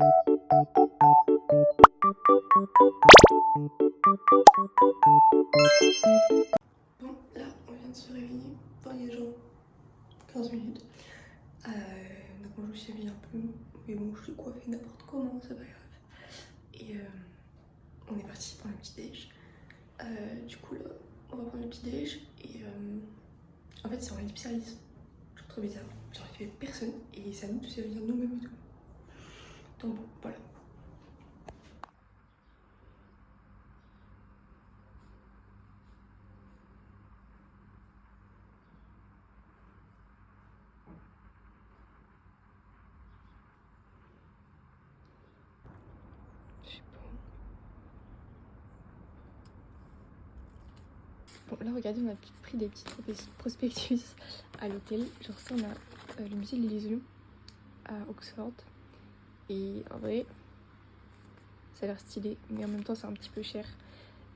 Bon, là, on vient de se réveiller. Enfin, il y a genre 15 minutes. Donc moi je me suis habillée un peu, mais bon je suis coiffée n'importe comment, c'est pas grave. Et on est parti prendre le petit déj. Du coup là, on va prendre le petit déj et en fait c'est en lip service. Je trouve trop bizarre. Genre il y avait personne et c'est à nous de se servir nous-mêmes et tout. Donc bon, voilà. Je sais pas. Bon là regardez, on a pris des petits prospectus à l'hôtel. Genre ça on a le musée de l'Elyséeum à Oxford. Et en vrai, ça a l'air stylé, mais en même temps c'est un petit peu cher.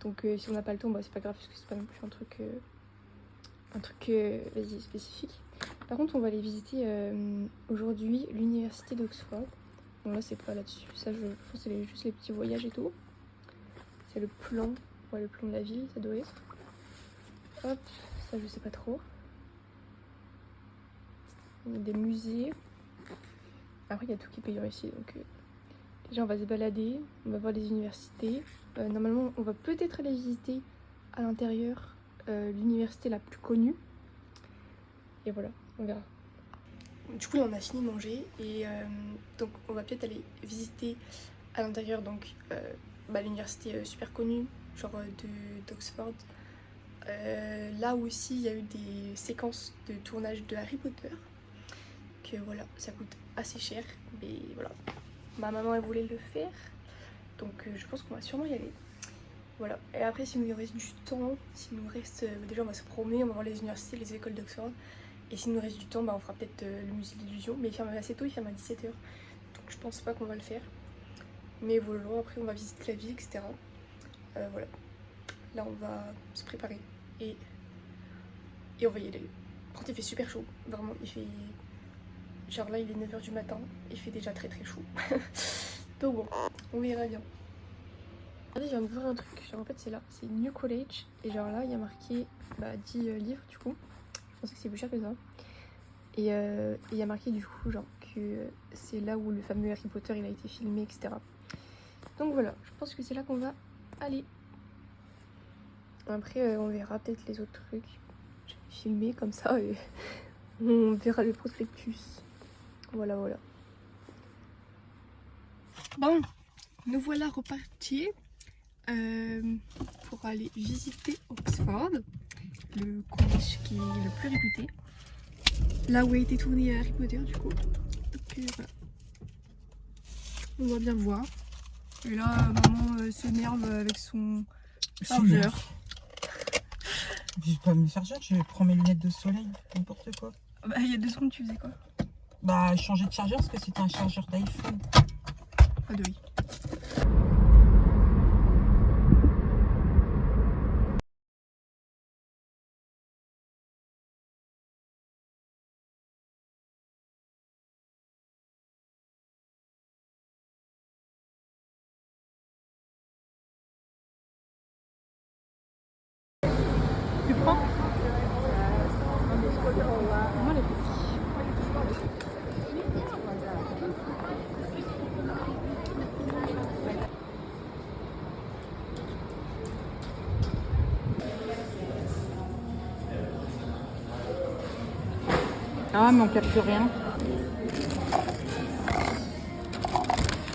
Donc si on n'a pas le temps, bah, c'est pas grave parce que c'est pas non plus un truc vas-y, spécifique. Par contre on va aller visiter aujourd'hui l'université d'Oxford. Bon là c'est pas là-dessus, ça je pense que c'est juste les petits voyages et tout. C'est le plan, ouais, le plan de la ville ça doit être. Hop, ça je sais pas trop. Il y a des musées. Après il y a tout qui est payant ici donc déjà on va se balader, on va voir les universités. Normalement on va peut-être aller visiter à l'intérieur l'université la plus connue. Et voilà, on verra. Du coup là on a fini de manger et donc on va peut-être aller visiter à l'intérieur donc l'université super connue genre d'Oxford. Là aussi il y a eu des séquences de tournage de Harry Potter. Que voilà, ça coûte assez cher mais voilà. Ma maman elle voulait le faire donc je pense qu'on va sûrement y aller. Voilà, et après s'il nous reste du temps, s'il nous reste... déjà on va se promener, on va voir les universités, les écoles d'Oxford. Et s'il nous reste du temps, bah, on fera peut-être le musée de l'illusion. Mais il ferme assez tôt, il ferme à 17h. Donc je pense pas qu'on va le faire. Mais voilà, après on va visiter la ville, etc. Voilà, là on va se préparer. Et on va y aller. Par contre il fait super chaud, vraiment, il fait... Genre là il est 9h du matin, il fait déjà très très chaud. Donc bon, on verra bien. Regardez, je viens de voir un truc, genre en fait c'est là, c'est New College. Et genre là il y a marqué 10 livres du coup. Je pensais que c'est plus cher que ça. Et il y a marqué du coup genre que c'est là où le fameux Harry Potter il a été filmé, etc. Donc voilà, je pense que c'est là qu'on va aller. Après on verra peut-être les autres trucs. Je vais filmer comme ça et on verra le prospectus. Voilà, voilà. Bon, nous voilà repartis pour aller visiter Oxford, le collège qui est le plus réputé. Là où a été tourné Harry Potter du coup. Donc voilà. On va bien voir. Et là, maman s'énerve avec son chargeur. J'ai pas mes chargeurs, je prends mes lunettes de soleil, n'importe quoi. Bah, il y a 2 secondes, tu faisais quoi? Bah, changer de chargeur parce que c'était un chargeur d'iPhone. Ah, de oui. Tu prends? Moi, les petits. Ah, mais on capte rien.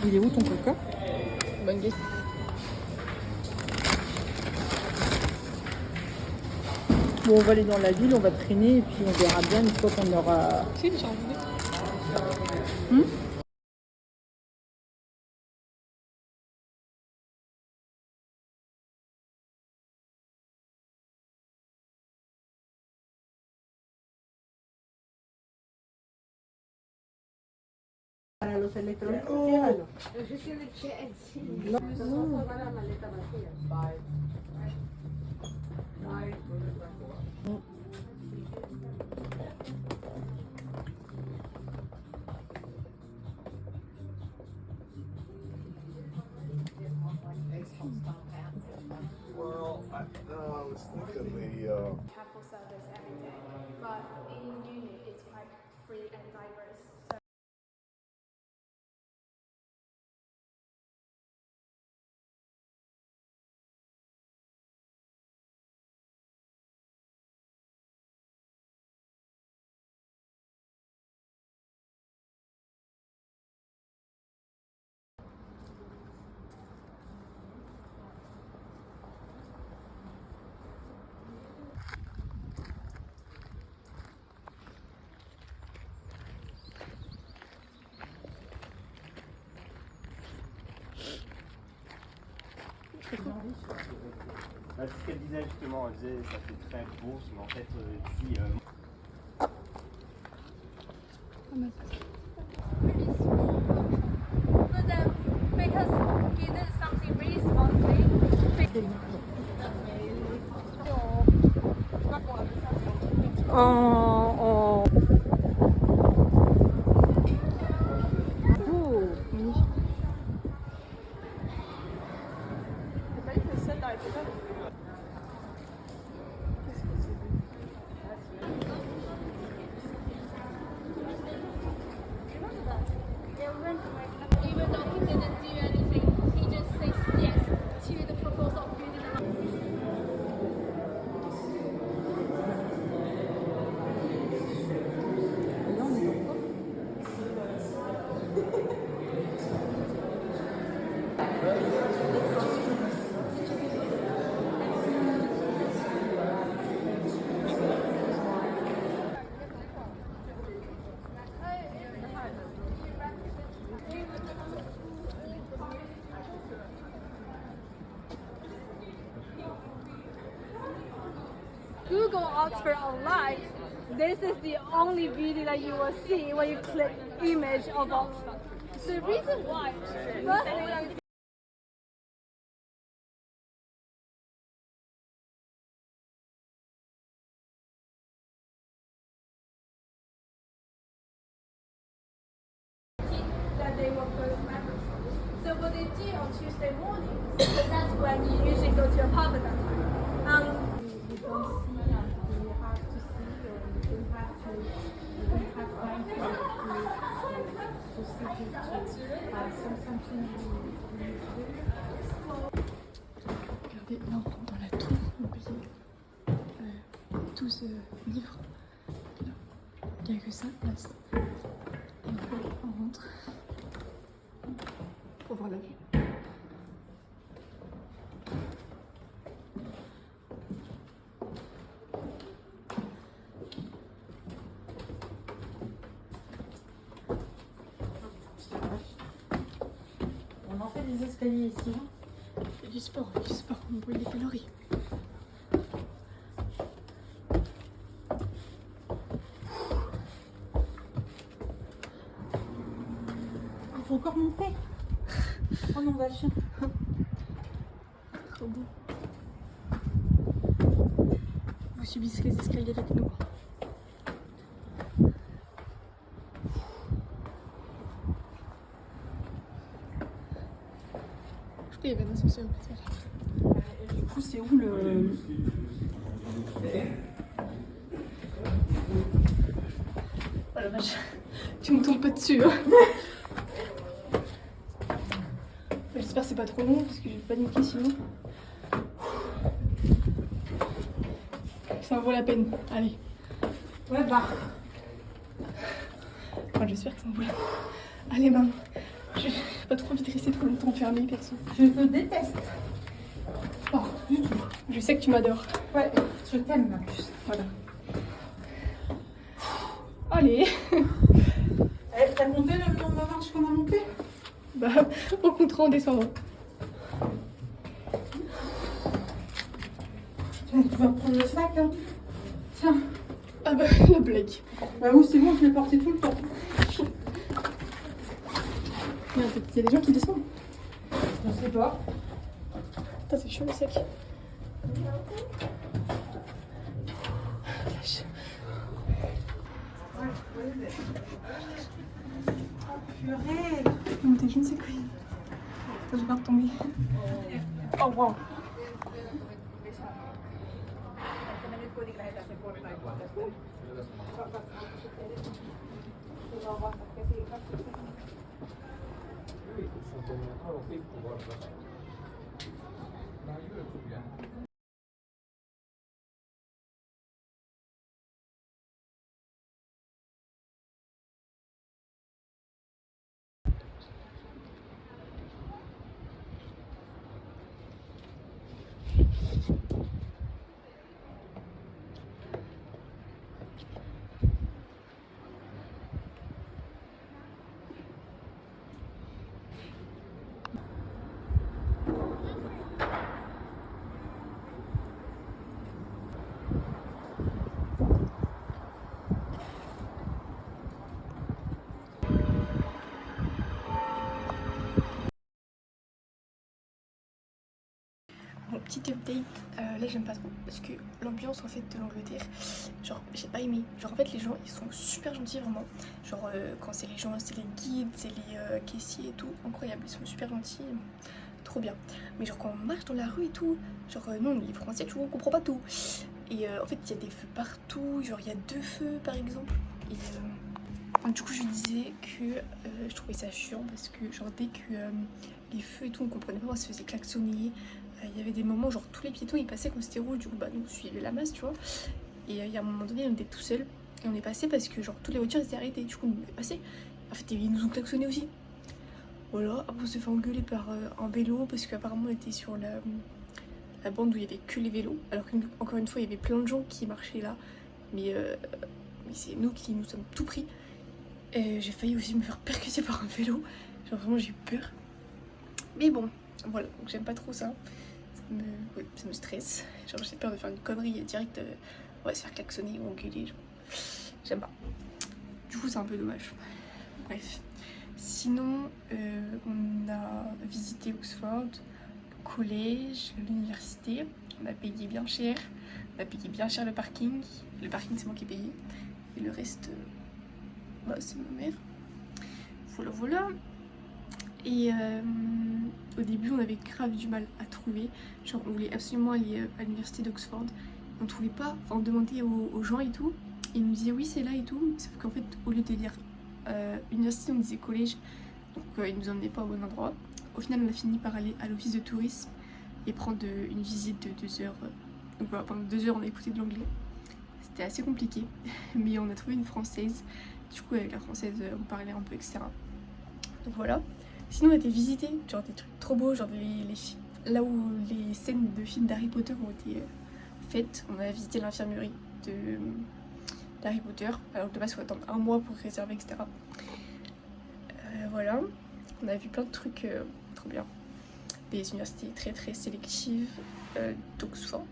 Il est où ton coca? Bonne question. Bon, on va aller dans la ville, on va traîner et puis on verra bien une fois qu'on aura. Si, j'ai envie. Para los electrónicos, llévalo. Eso tiene que no, no. Va la maleta vacía. significantly Chapel service every day, but in uni it's quite free and diverse. So C'est ce qu'elle disait justement, elle disait ça fait très grosse, mais en fait ici but then because he did something really small thing. Oh, Magnifique. T'as pas vu que ça t'arrêtait pas? Even though he didn't do anything, he just says yes to the proposal of building a Google Oxford Online, this is the only video that you will see when you click image of Oxford. The reason why, firstly, that they were both members. So what they do on Tuesday morning, that's when you usually go to a pub at that time. Regardez, là on rentre dans la tour, on paye 12 livres. Là, il n'y a que ça, place. Et après, on rentre pour voir la vue. on en fait des escaliers ici. Il y a du sport, on brûle les calories. Il faut encore monter. Oh non, vache. Trop beau. Vous subissez les escaliers avec nous. Je crois qu'il y avait un ascenseur au passage. Du coup, c'est où le... Oh la vache, tu me tombes pas dessus. Hein. J'espère que c'est pas trop long parce que je vais paniquer sinon. Ça en vaut la peine. Allez. Ouais, bah. Enfin, j'espère que ça en vaut la peine. Allez, maman. J'ai pas trop envie de rester trop longtemps enfermée, perso. Je te déteste. Oh, du tout. Je sais que tu m'adores. Ouais, je t'aime en plus. Voilà. Allez. T'as monté le nombre de marches qu'on a monté? Bah, on comptera en descendant. Tiens, tu vas prendre le sac, hein. Tiens. Ah bah, la blague. Bah oui, c'est bon, je l'ai porté tout le temps. Il y a des gens qui descendent. Je sais pas. Putain, c'est chaud le sac. Vache. Purée. Non, t'es je ne sais quoi. Attends, je vais retomber. Oh wow. kuitenkin lähdetään sen puolen aikaa tästä. Sulla on vasta käsiin katsossa. Yritys on tuommoinen aivan pikkuvarta. Vähän yltyviä. Bon, petit update, là j'aime pas trop parce que l'ambiance en fait de l'Angleterre, genre j'ai pas aimé. Genre en fait les gens ils sont super gentils vraiment. Genre quand c'est les gens, c'est les guides, c'est les caissiers et tout, incroyable, ils sont super gentils, trop bien. Mais genre quand on marche dans la rue et tout, genre nous on est les français, tu vois, on comprend pas tout. Et en fait il y a des feux partout, genre il y a 2 feux par exemple. Et du coup je disais que je trouvais ça chiant parce que genre dès que les feux et tout on comprenait pas, on se faisait klaxonner. Il y avait des moments genre tous les piétons ils passaient quand c'était rouge, du coup bah nous on suivait la masse tu vois. Et il y a un moment donné on était tout seul et on est passé parce que genre toutes les voitures étaient arrêtées, du coup on est passé. En fait ils nous ont klaxonné aussi. Voilà, après on s'est fait engueuler par un vélo parce qu'apparemment on était sur la bande où il y avait que les vélos. Alors qu'encore une fois il y avait plein de gens qui marchaient là. Mais c'est nous qui nous sommes tout pris. Et j'ai failli aussi me faire percuter par un vélo. Genre vraiment j'ai eu peur. Mais bon, voilà, donc j'aime pas trop ça. Ça me stresse. Genre j'ai peur de faire une connerie et direct on va se faire klaxonner ou engueuler. Genre. J'aime pas. Du coup c'est un peu dommage. Bref. Sinon on a visité Oxford, le collège, l'université. On a payé bien cher. On a payé bien cher le parking. Le parking c'est moi qui ai payé. Et le reste bah, c'est ma mère. Voilà voilà. Et au début on avait grave du mal à trouver, genre on voulait absolument aller à l'université d'Oxford, on trouvait pas, enfin on demandait aux gens et tout, et ils nous disaient oui c'est là et tout, sauf qu'en fait au lieu de lire université on disait collège, donc ils nous emmenaient pas au bon endroit. Au final on a fini par aller à l'office de tourisme et prendre une visite de 2 heures, donc voilà pendant 2 heures on a écouté de l'anglais, c'était assez compliqué, mais on a trouvé une française, du coup avec la française on parlait un peu etc. Donc voilà. Sinon on a été visiter genre des trucs trop beaux, genre là où les scènes de films d'Harry Potter ont été faites. On a visité l'infirmerie d'Harry Potter, alors de base il faut attendre 1 mois pour réserver etc. Voilà, on a vu plein de trucs trop bien. Des universités très très sélectives d'Oxford.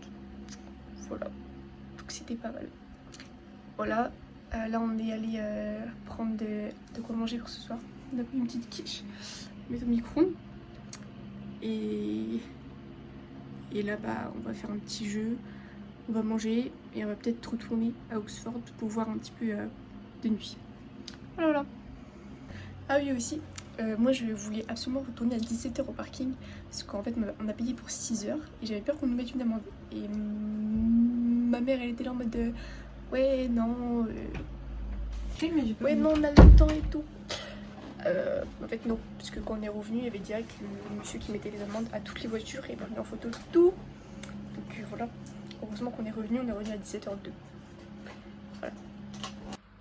Voilà, donc c'était pas mal. Voilà, là on est allé prendre de quoi manger pour ce soir. On a pris une petite quiche, mettre au micro-ondes. Et là bah on va faire un petit jeu, on va manger et on va peut-être retourner à Oxford pour voir un petit peu de nuit. Voilà, voilà. Ah oui aussi, moi je voulais absolument retourner à 17h au parking parce qu'en fait on a payé pour 6 heures et j'avais peur qu'on nous mette une amende. Et ma mère elle était là en mode ouais non, ouais non on a le temps et tout. En fait non, parce que quand on est revenu il y avait direct le monsieur qui mettait les amendes à toutes les voitures et il m'a mis en photo tout. Donc voilà, heureusement qu'on est revenu à 17h02. Voilà.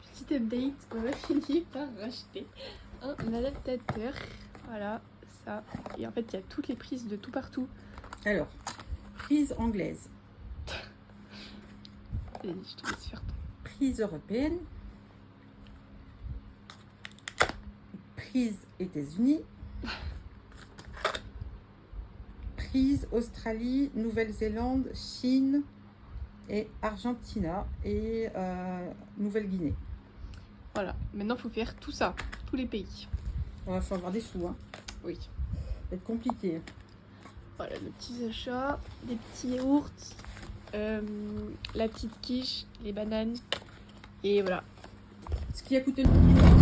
Petit update, on a fini par racheter un adaptateur. Voilà, ça. Et en fait il y a toutes les prises de tout partout. Alors, prise anglaise, Et je te laisse faire. prise européenne, prise États-Unis, prise Australie, Nouvelle-Zélande, Chine et Argentina et Nouvelle-Guinée. Voilà, maintenant il faut faire tout ça, tous les pays. Il faut avoir des sous, hein. Oui. Ça va être compliqué. Voilà, les petits achats, des petits yaourts, la petite quiche, les bananes, et voilà. Ce qui a coûté le plus